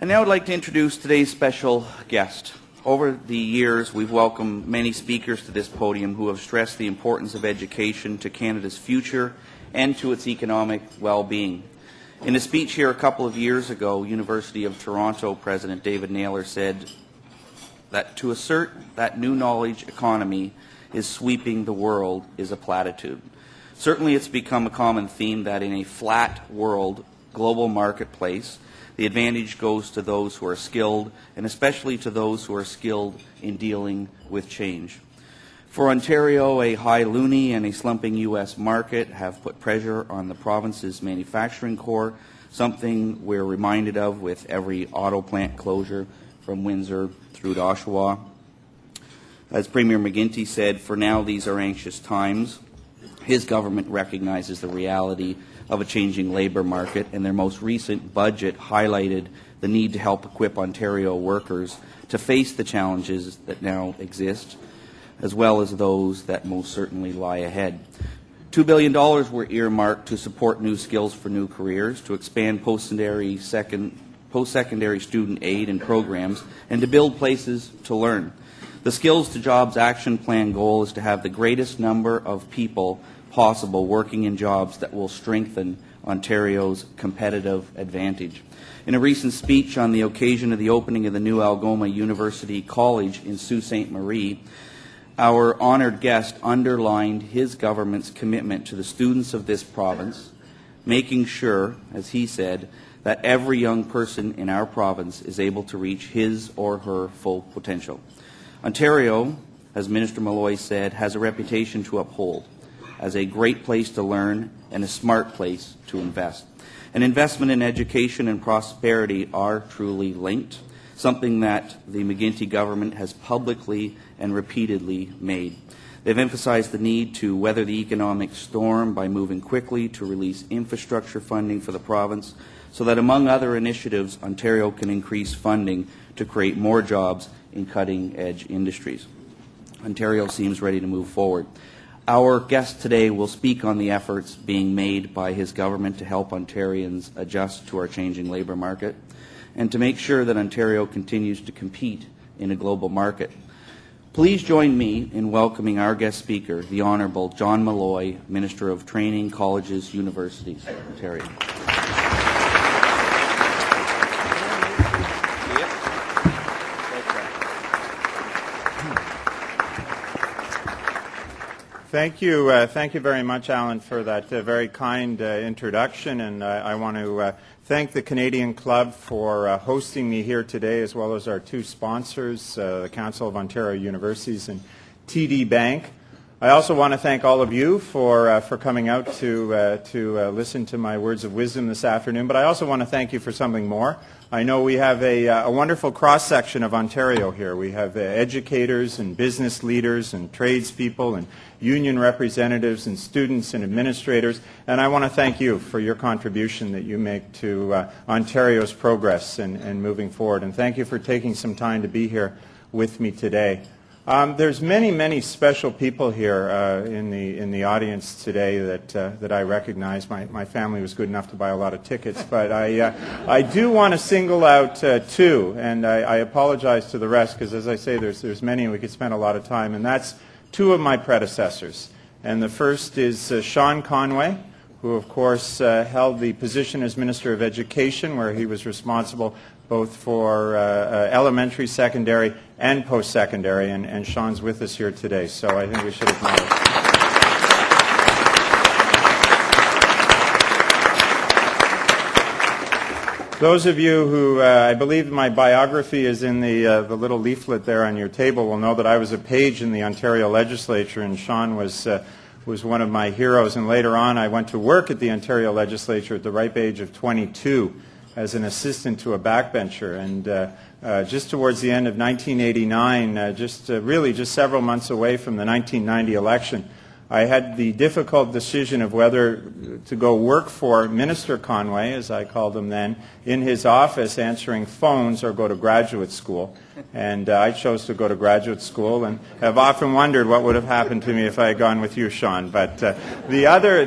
And now I'd like to introduce today's special guest. Over the years, we've welcomed many speakers to this podium who have stressed the importance of education to Canada's future and to its economic well-being. In a speech here a couple of years ago, University of Toronto President David Naylor said that to assert that new knowledge economy is sweeping the world is a platitude. Certainly it's become a common theme that in a flat world, global marketplace, the advantage goes to those who are skilled, and especially to those who are skilled in dealing with change. For Ontario, a high loonie and a slumping U.S. market have put pressure on the province's manufacturing core, something we're reminded of with every auto plant closure from Windsor through to Oshawa. As Premier McGuinty said, for now these are anxious times. His government recognizes the reality of a changing labour market, and their most recent budget highlighted the need to help equip Ontario workers to face the challenges that now exist, as well as those that most certainly lie ahead. $2 billion were earmarked to support new skills for new careers, to expand post-secondary student aid and programs, and to build places to learn. The Skills to Jobs Action Plan goal is to have the greatest number of people possible working in jobs that will strengthen Ontario's competitive advantage. In a recent speech on the occasion of the opening of the new Algoma University College in Sault Ste. Marie, our honoured guest underlined his government's commitment to the students of this province, making sure, as he said, that every young person in our province is able to reach his or her full potential. Ontario, as Minister Milloy said, has a reputation to uphold as a great place to learn and a smart place to invest. An investment in education and prosperity are truly linked, something that the McGuinty government has publicly and repeatedly made. They've emphasized the need to weather the economic storm by moving quickly to release infrastructure funding for the province so that, among other initiatives, Ontario can increase funding to create more jobs in cutting-edge industries. Ontario seems ready to move forward. Our guest today will speak on the efforts being made by his government to help Ontarians adjust to our changing labour market and to make sure that Ontario continues to compete in a global market. Please join me in welcoming our guest speaker, the Honourable John Milloy, Minister of Training, Colleges, Universities, Ontario. Thank you very much, Alan, for that very kind introduction, and I want to thank the Canadian Club for hosting me here today, as well as our two sponsors, the Council of Ontario Universities and TD Bank. I also want to thank all of you for coming out to listen to my words of wisdom this afternoon, but I also want to thank you for something more. I know we have a wonderful cross-section of Ontario here. We have educators and business leaders and tradespeople and union representatives and students and administrators, and I want to thank you for your contribution that you make to Ontario's progress and moving forward. And thank you for taking some time to be here with me today. There's many special people here in the audience today that I recognize. My family was good enough to buy a lot of tickets, but I do want to single out two, and I apologize to the rest because, as I say, there's many and we could spend a lot of time, and that's two of my predecessors. And the first is Sean Conway, who of course held the position as Minister of Education, where he was responsible both for elementary, secondary, and post-secondary, and Sean's with us here today, so I think we should acknowledge. Those of you who, I believe my biography is in the little leaflet there on your table, will know that I was a page in the Ontario Legislature, and Sean was one of my heroes. And later on, I went to work at the Ontario Legislature at the ripe age of 22 as an assistant to a backbencher. And just towards the end of 1989, really just several months away from the 1990 election, I had the difficult decision of whether to go work for Minister Conway, as I called him then, in his office answering phones, or go to graduate school. And I chose to go to graduate school, and have often wondered what would have happened to me if I had gone with you, Sean. But the other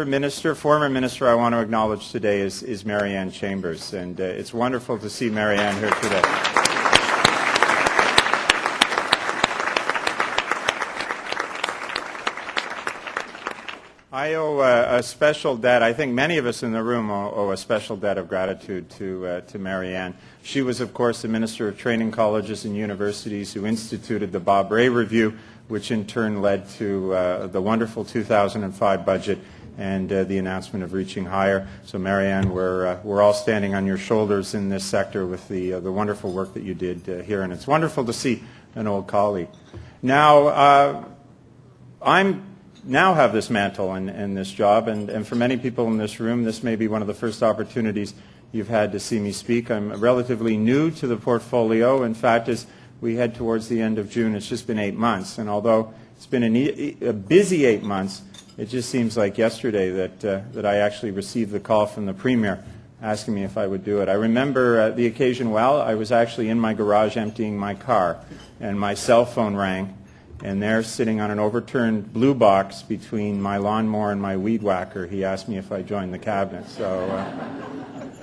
minister, former minister, I want to acknowledge today is Marianne Chambers, and it's wonderful to see Marianne here today. I owe a special debt. I think many of us in the room owe a special debt of gratitude to Marianne. She was, of course, the Minister of Training Colleges and Universities who instituted the Bob Rae Review, which in turn led to the wonderful 2005 budget and the announcement of Reaching Higher. So, Marianne, we're all standing on your shoulders in this sector with the wonderful work that you did here, and it's wonderful to see an old colleague. Now, I'm now have this mantle and this job, and for many people in this room, this may be one of the first opportunities you've had to see me speak. I'm relatively new to the portfolio. In fact, as we head towards the end of June, it's just been 8 months, and although it's been a busy 8 months, it just seems like yesterday that I actually received the call from the Premier asking me if I would do it. I remember the occasion well. I was actually in my garage emptying my car, and my cell phone rang. And there, sitting on an overturned blue box between my lawnmower and my weed whacker, he asked me if I joined the cabinet. So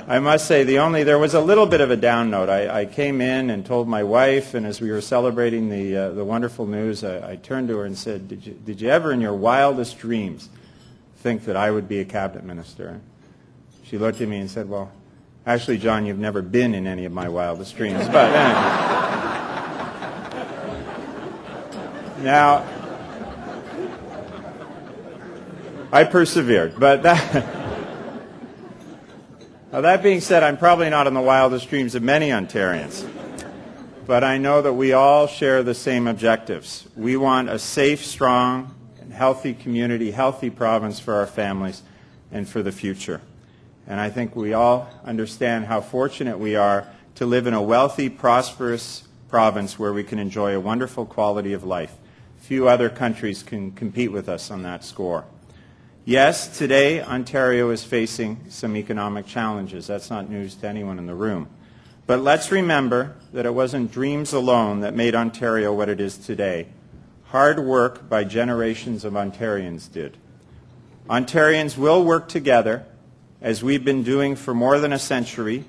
I must say, there was a little bit of a down note. I came in and told my wife, and as we were celebrating the wonderful news, I turned to her and said, did you ever in your wildest dreams think that I would be a cabinet minister? And she looked at me and said, well, actually, John, you've never been in any of my wildest dreams. But anyway. Now, I persevered, but that being said, I'm probably not in the wildest dreams of many Ontarians, but I know that we all share the same objectives. We want a safe, strong, and healthy community, healthy province for our families and for the future. And I think we all understand how fortunate we are to live in a wealthy, prosperous province where we can enjoy a wonderful quality of life. Few other countries can compete with us on that score. Yes, today Ontario is facing some economic challenges. That's not news to anyone in the room. But let's remember that it wasn't dreams alone that made Ontario what it is today. Hard work by generations of Ontarians did. Ontarians will work together, as we've been doing for more than a century.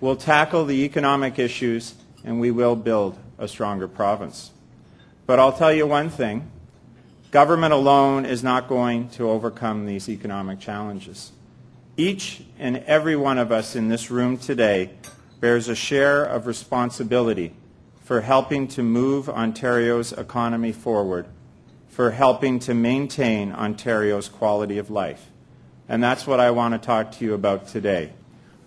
We'll tackle the economic issues, and we will build a stronger province. But I'll tell you one thing, government alone is not going to overcome these economic challenges. Each and every one of us in this room today bears a share of responsibility for helping to move Ontario's economy forward, for helping to maintain Ontario's quality of life. And that's what I want to talk to you about today.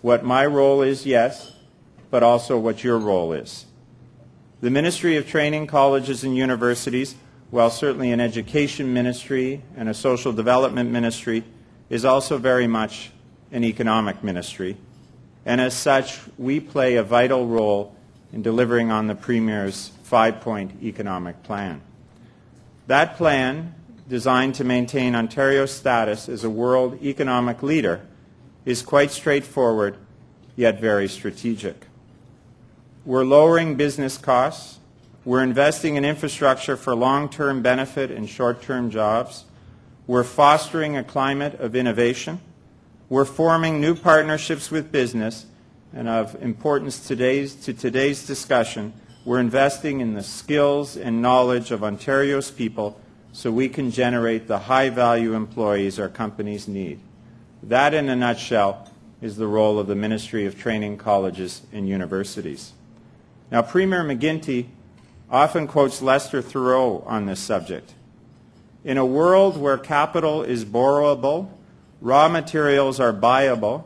What my role is, yes, but also what your role is. The Ministry of Training Colleges and Universities, while certainly an education ministry and a social development ministry, is also very much an economic ministry. And as such, we play a vital role in delivering on the Premier's 5-point economic plan. That plan, designed to maintain Ontario's status as a world economic leader, is quite straightforward, yet very strategic. We're lowering business costs. We're investing in infrastructure for long-term benefit and short-term jobs. We're fostering a climate of innovation. We're forming new partnerships with business. And of importance to today's discussion, we're investing in the skills and knowledge of Ontario's people so we can generate the high-value employees our companies need. That, in a nutshell, is the role of the Ministry of Training Colleges and Universities. Now, Premier McGuinty often quotes Lester Thoreau on this subject. In a world where capital is borrowable, raw materials are buyable,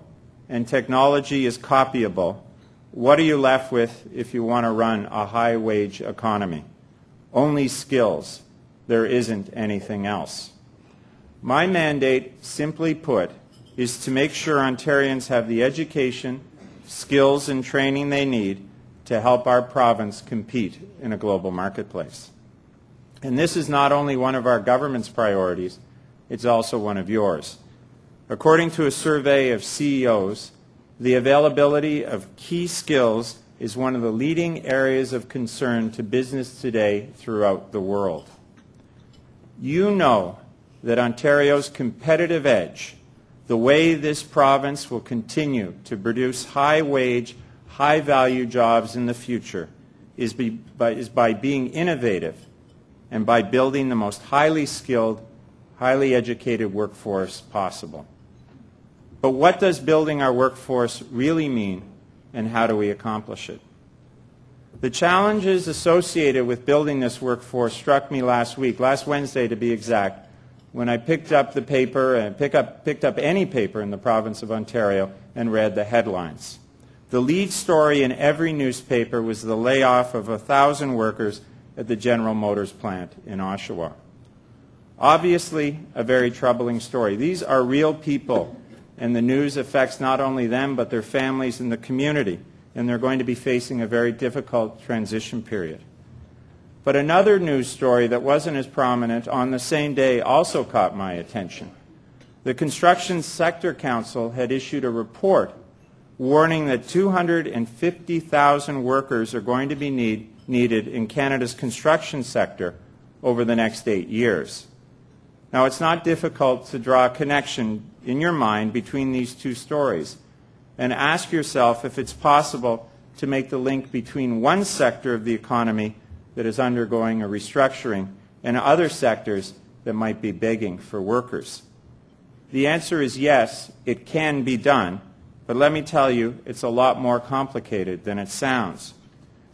and technology is copyable, what are you left with if you want to run a high-wage economy? Only skills. There isn't anything else. My mandate, simply put, is to make sure Ontarians have the education, skills, and training they need to help our province compete in a global marketplace. And this is not only one of our government's priorities, it's also one of yours. According to a survey of CEOs, the availability of key skills is one of the leading areas of concern to business today throughout the world. You know that Ontario's competitive edge, the way this province will continue to produce high-wage, high-value jobs in the future, is by being innovative and by building the most highly skilled, highly educated workforce possible. But what does building our workforce really mean, and how do we accomplish it? The challenges associated with building this workforce struck me last Wednesday to be exact, when I picked up the paper and picked up any paper in the province of Ontario and read the headlines. The lead story in every newspaper was the layoff of 1,000 workers at the General Motors plant in Oshawa. Obviously, a very troubling story. These are real people, and the news affects not only them but their families and the community, and they're going to be facing a very difficult transition period. But another news story that wasn't as prominent on the same day also caught my attention. The Construction Sector Council had issued a report warning that 250,000 workers are going to be needed in Canada's construction sector over the next 8 years. Now, it's not difficult to draw a connection in your mind between these two stories and ask yourself if it's possible to make the link between one sector of the economy that is undergoing a restructuring and other sectors that might be begging for workers. The answer is yes, it can be done, but let me tell you, it's a lot more complicated than it sounds.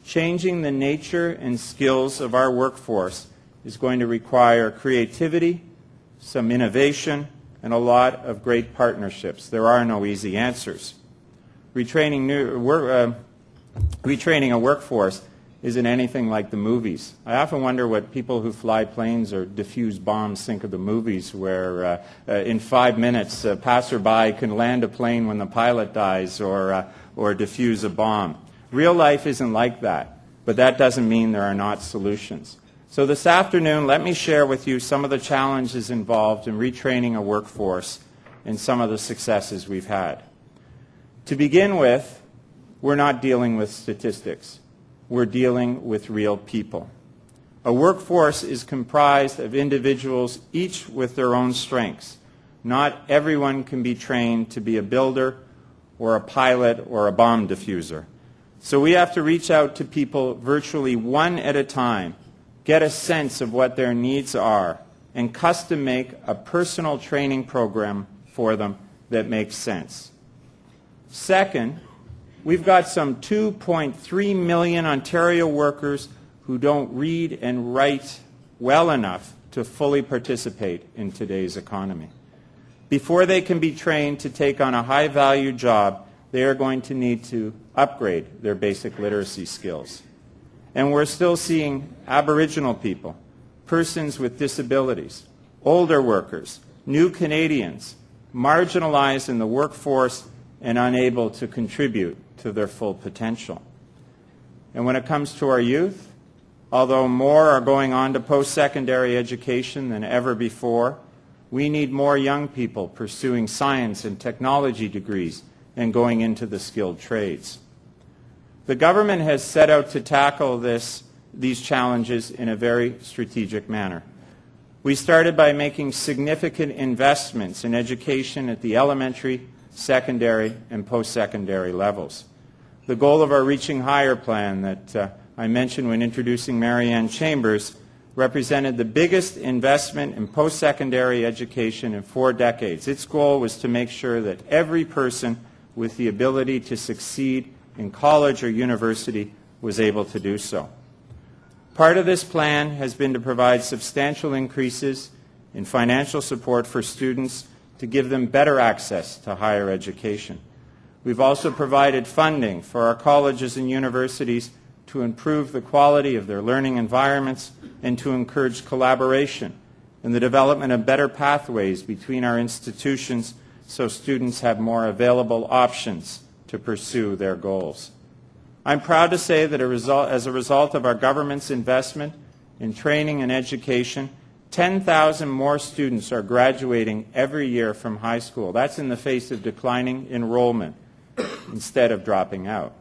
Changing the nature and skills of our workforce is going to require creativity, some innovation, and a lot of great partnerships. There are no easy answers. Retraining a workforce isn't anything like the movies. I often wonder what people who fly planes or defuse bombs think of the movies where in 5 minutes a passerby can land a plane when the pilot dies or defuse a bomb. Real life isn't like that, but that doesn't mean there are not solutions. So this afternoon, let me share with you some of the challenges involved in retraining a workforce and some of the successes we've had. To begin with, we're not dealing with statistics. We're dealing with real people. A workforce is comprised of individuals, each with their own strengths. Not everyone can be trained to be a builder or a pilot or a bomb diffuser. So we have to reach out to people virtually one at a time, get a sense of what their needs are, and custom make a personal training program for them that makes sense. Second, we've got some 2.3 million Ontario workers who don't read and write well enough to fully participate in today's economy. Before they can be trained to take on a high-value job, they are going to need to upgrade their basic literacy skills. And we're still seeing Aboriginal people, persons with disabilities, older workers, new Canadians, marginalized in the workforce and unable to contribute to their full potential. And when it comes to our youth, although more are going on to post-secondary education than ever before, we need more young people pursuing science and technology degrees and going into the skilled trades. The government has set out to tackle these challenges in a very strategic manner. We started by making significant investments in education at the elementary, secondary, and post-secondary levels. The goal of our Reaching Higher plan that I mentioned when introducing Marianne Chambers represented the biggest investment in post-secondary education in 4 decades. Its goal was to make sure that every person with the ability to succeed in college or university was able to do so. Part of this plan has been to provide substantial increases in financial support for students to give them better access to higher education. We've also provided funding for our colleges and universities to improve the quality of their learning environments and to encourage collaboration and the development of better pathways between our institutions so students have more available options to pursue their goals. I'm proud to say that as a result of our government's investment in training and education. 10,000 more students are graduating every year from high school. That's in the face of declining enrollment instead of dropping out.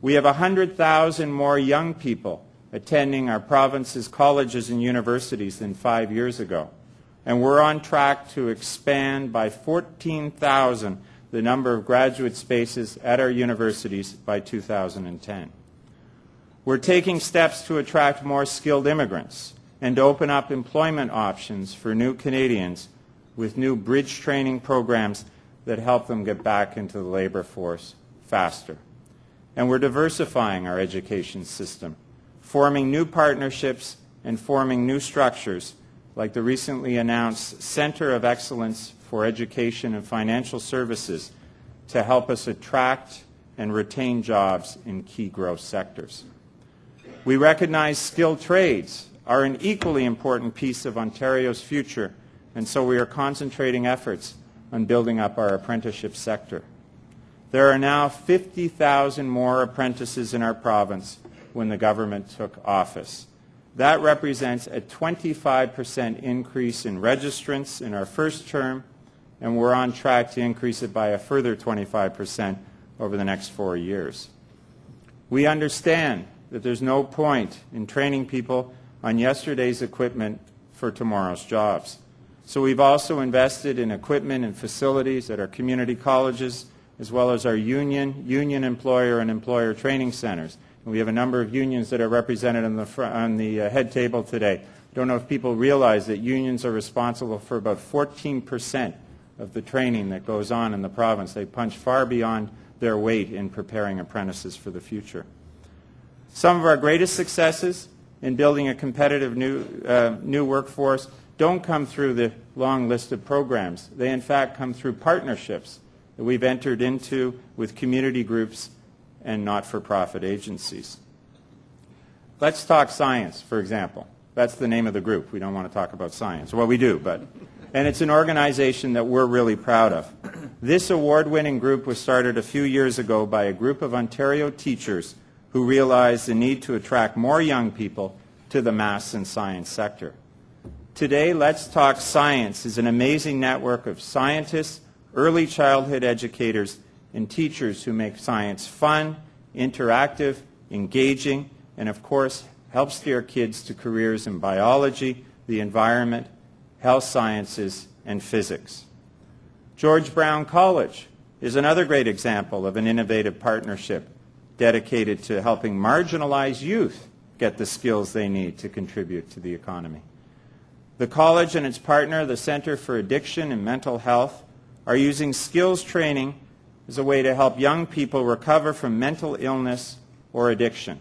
We have 100,000 more young people attending our province's colleges and universities than 5 years ago. And we're on track to expand by 14,000 the number of graduate spaces at our universities by 2010. We're taking steps to attract more skilled immigrants and to open up employment options for new Canadians with new bridge training programs that help them get back into the labor force faster. And we're diversifying our education system, forming new partnerships and forming new structures like the recently announced Centre of Excellence for Education and Financial Services to help us attract and retain jobs in key growth sectors. We recognize skilled trades are an equally important piece of Ontario's future, and so we are concentrating efforts on building up our apprenticeship sector. There are now 50,000 more apprentices in our province when the government took office. That represents a 25% increase in registrants in our first term, and we're on track to increase it by a further 25% over the next 4 years. We understand that there's no point in training people on yesterday's equipment for tomorrow's jobs. So we've also invested in equipment and facilities at our community colleges, as well as our union employer and employer training centers. And we have a number of unions that are represented on the head table today. I don't know if people realize that unions are responsible for about 14% of the training that goes on in the province. They punch far beyond their weight in preparing apprentices for the future. Some of our greatest successes in building a competitive new workforce don't come through the long list of programs. They in fact come through partnerships that we've entered into with community groups and not-for-profit agencies. Let's talk science, for example. That's the name of the group. We don't want to talk about science. Well, we do, and it's an organization that we're really proud of. This award-winning group was started a few years ago by a group of Ontario teachers who realized the need to attract more young people to the maths and science sector. Today, Let's Talk Science is an amazing network of scientists, early childhood educators, and teachers who make science fun, interactive, engaging, and of course, help steer kids to careers in biology, the environment, health sciences, and physics. George Brown College is another great example of an innovative partnership dedicated to helping marginalized youth get the skills they need to contribute to the economy. The college and its partner, the Centre for Addiction and Mental Health, are using skills training as a way to help young people recover from mental illness or addiction.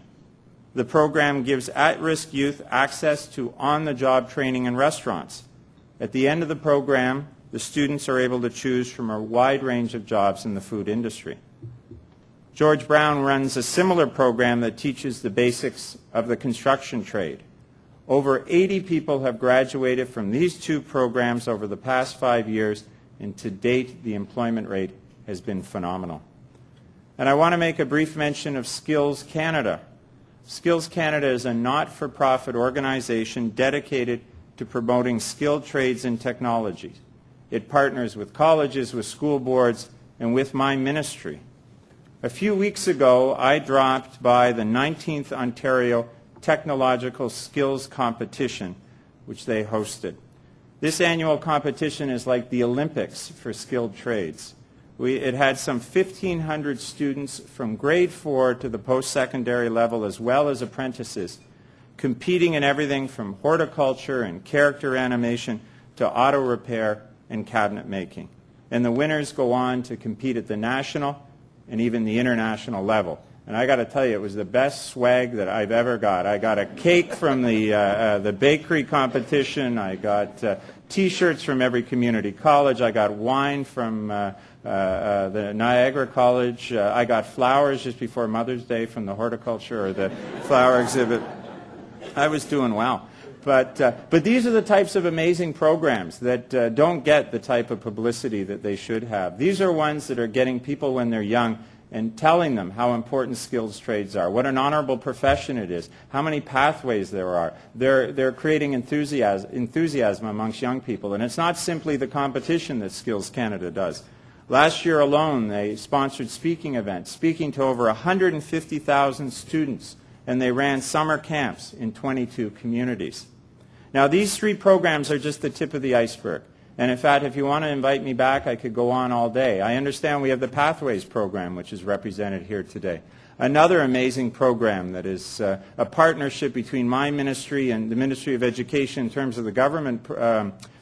The program gives at-risk youth access to on-the-job training in restaurants. At the end of the program, the students are able to choose from a wide range of jobs in the food industry. George Brown runs a similar program that teaches the basics of the construction trade. Over 80 people have graduated from these two programs over the past 5 years, and to date, the employment rate has been phenomenal. And I want to make a brief mention of Skills Canada. Skills Canada is a not-for-profit organization dedicated to promoting skilled trades and technologies. It partners with colleges, with school boards, and with my ministry. A few weeks ago, I dropped by the 19th Ontario Technological Skills Competition, which they hosted. This annual competition is like the Olympics for skilled trades. It had some 1,500 students from grade 4 to the post-secondary level, as well as apprentices, competing in everything from horticulture and character animation to auto repair and cabinet making. And the winners go on to compete at the national and even the international level. And I got to tell you, it was the best swag that I've ever got. I got a cake from the bakery competition. I got T-shirts from every community college. I got wine from the Niagara College. I got flowers just before Mother's Day from the horticulture or the flower exhibit. I was doing well. But these are the types of amazing programs that don't get the type of publicity that they should have. These are ones that are getting people when they're young and telling them how important skills trades are, what an honorable profession it is, how many pathways there are. They're creating enthusiasm amongst young people. And it's not simply the competition that Skills Canada does. Last year alone, they sponsored speaking events, speaking to over 150,000 students, and they ran summer camps in 22 communities. Now, these 3 programs are just the tip of the iceberg. And in fact, if you want to invite me back, I could go on all day. I understand we have the Pathways program, which is represented here today. Another amazing program that is a partnership between my ministry and the Ministry of Education in terms of the government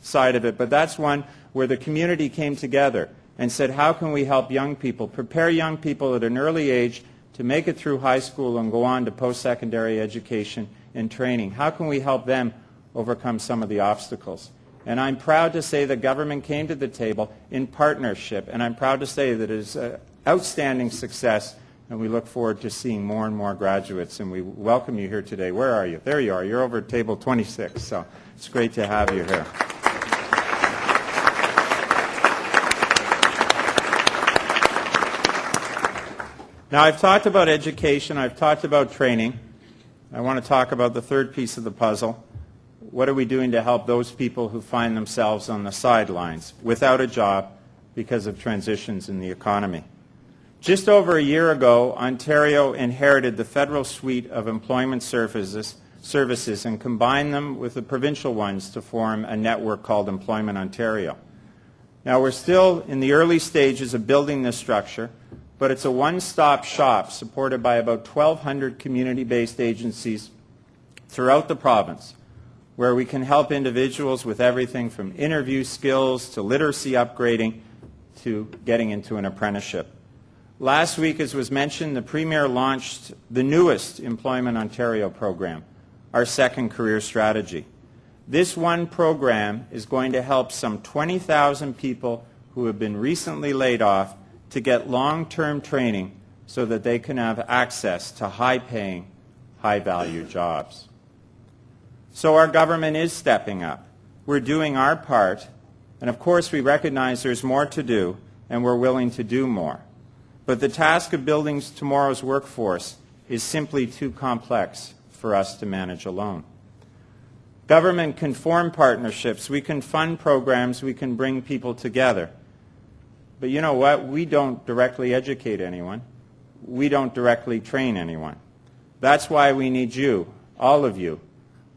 side of it, but that's one where the community came together and said, how can we help young people, prepare young people at an early age to make it through high school and go on to post-secondary education and training? How can we help them overcome some of the obstacles? And I'm proud to say the government came to the table in partnership, and I'm proud to say that it is an outstanding success, and we look forward to seeing more and more graduates, and we welcome you here today. Where are you? There you are. You're over at table 26, so it's great to have you here. Now, I've talked about education, I've talked about training. I want to talk about the third piece of the puzzle. What are we doing to help those people who find themselves on the sidelines without a job because of transitions in the economy? Just over a year ago, Ontario inherited the federal suite of employment services and combined them with the provincial ones to form a network called Employment Ontario. Now, we're still in the early stages of building this structure, but it's a one-stop shop supported by about 1,200 community-based agencies throughout the province, where we can help individuals with everything from interview skills to literacy upgrading to getting into an apprenticeship. Last week, as was mentioned, the Premier launched the newest Employment Ontario program, our second career strategy. This one program is going to help some 20,000 people who have been recently laid off to get long-term training so that they can have access to high-paying, high-value jobs. So our government is stepping up. We're doing our part, and of course we recognize there's more to do, and we're willing to do more. But the task of building tomorrow's workforce is simply too complex for us to manage alone. Government can form partnerships, we can fund programs, we can bring people together. But you know what? We don't directly educate anyone. We don't directly train anyone. That's why we need you, all of you,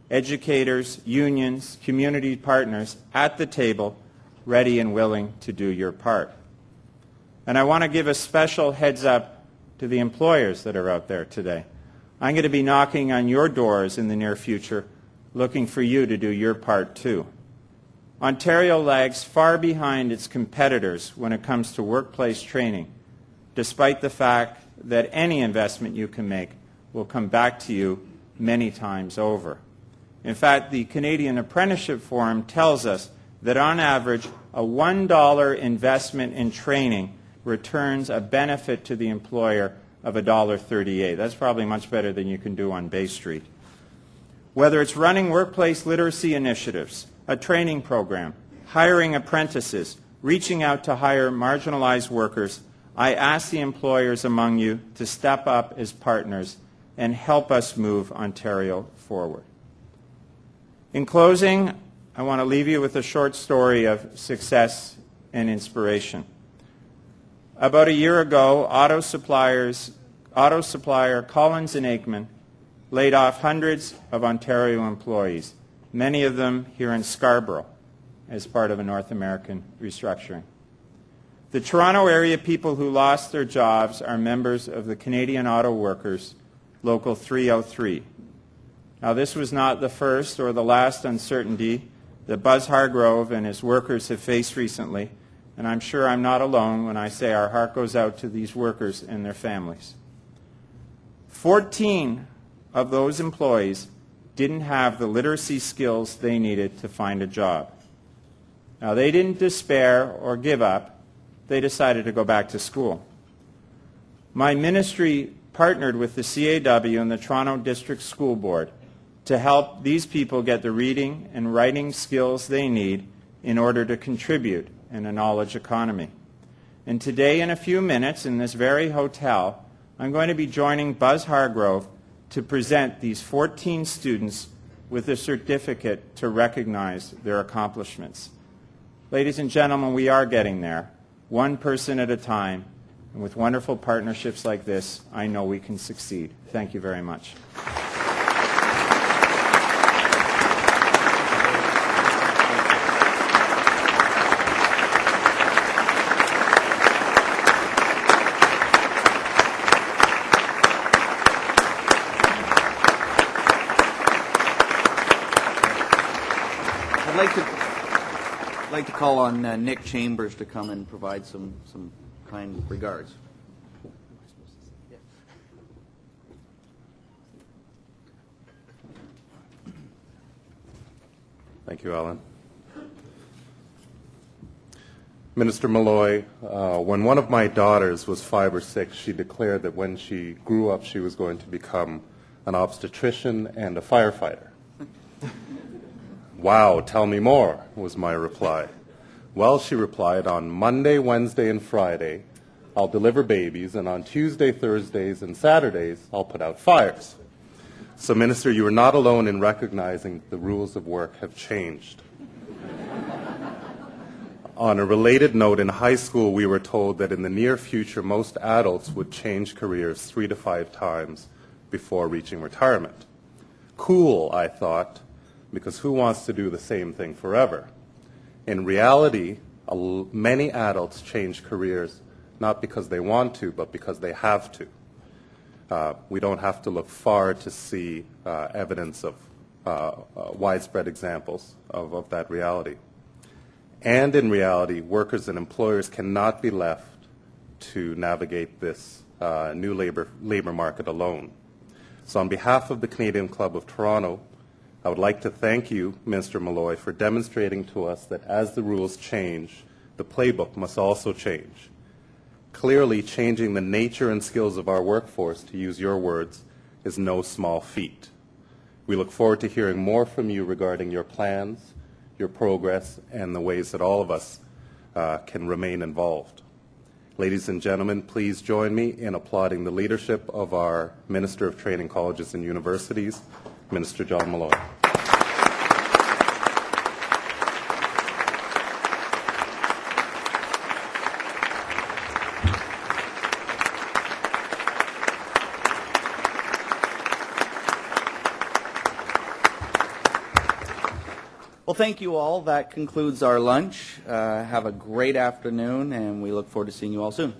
educators, unions, community partners at the table, ready and willing to do your part. And I want to give a special heads up to the employers that are out there today. I'm going to be knocking on your doors in the near future, looking for you to do your part too. Ontario lags far behind its competitors when it comes to workplace training, despite the fact that any investment you can make will come back to you many times over. In fact, the Canadian Apprenticeship Forum tells us that on average, a $1 investment in training returns a benefit to the employer of $1.38. That's probably much better than you can do on Bay Street. Whether it's running workplace literacy initiatives, a training program, hiring apprentices, reaching out to hire marginalized workers, I ask the employers among you to step up as partners and help us move Ontario forward. In closing, I want to leave you with a short story of success and inspiration. About a year ago, auto supplier Collins and Aikman laid off hundreds of Ontario employees, many of them here in Scarborough, as part of a North American restructuring. The Toronto area people who lost their jobs are members of the Canadian Auto Workers, Local 303. Now, this was not the first or the last uncertainty that Buzz Hargrove and his workers have faced recently, and I'm sure I'm not alone when I say our heart goes out to these workers and their families. 14 of those employees didn't have the literacy skills they needed to find a job. Now, they didn't despair or give up. They decided to go back to school. My ministry partnered with the CAW and the Toronto District School Board to help these people get the reading and writing skills they need in order to contribute in a knowledge economy. And today, in a few minutes, in this very hotel, I'm going to be joining Buzz Hargrove to present these 14 students with a certificate to recognize their accomplishments. Ladies and gentlemen, we are getting there, one person at a time, and with wonderful partnerships like this, I know we can succeed. Thank you very much. I'd like to call on Nick Chambers to come and provide some kind regards. Thank you, Alan. Minister Milloy, when one of my daughters was 5 or 6, she declared that when she grew up, she was going to become an obstetrician and a firefighter. Wow, tell me more, was my reply. Well, she replied, on Monday, Wednesday, and Friday, I'll deliver babies, and on Tuesday, Thursdays, and Saturdays, I'll put out fires. So, Minister, you are not alone in recognizing the rules of work have changed. On a related note, in high school, we were told that in the near future, most adults would change careers 3 to 5 times before reaching retirement. Cool, I thought, because who wants to do the same thing forever? In reality, many adults change careers not because they want to, but because they have to. We don't have to look far to see evidence of widespread examples of that reality. And in reality, workers and employers cannot be left to navigate this new labor market alone. So on behalf of the Canadian Club of Toronto, I would like to thank you, Minister Milloy, for demonstrating to us that as the rules change, the playbook must also change. Clearly, changing the nature and skills of our workforce, to use your words, is no small feat. We look forward to hearing more from you regarding your plans, your progress, and the ways that all of us can remain involved. Ladies and gentlemen, please join me in applauding the leadership of our Minister of Training Colleges and Universities, Minister John Milloy. Well, thank you all. That concludes our lunch. Have a great afternoon, and we look forward to seeing you all soon.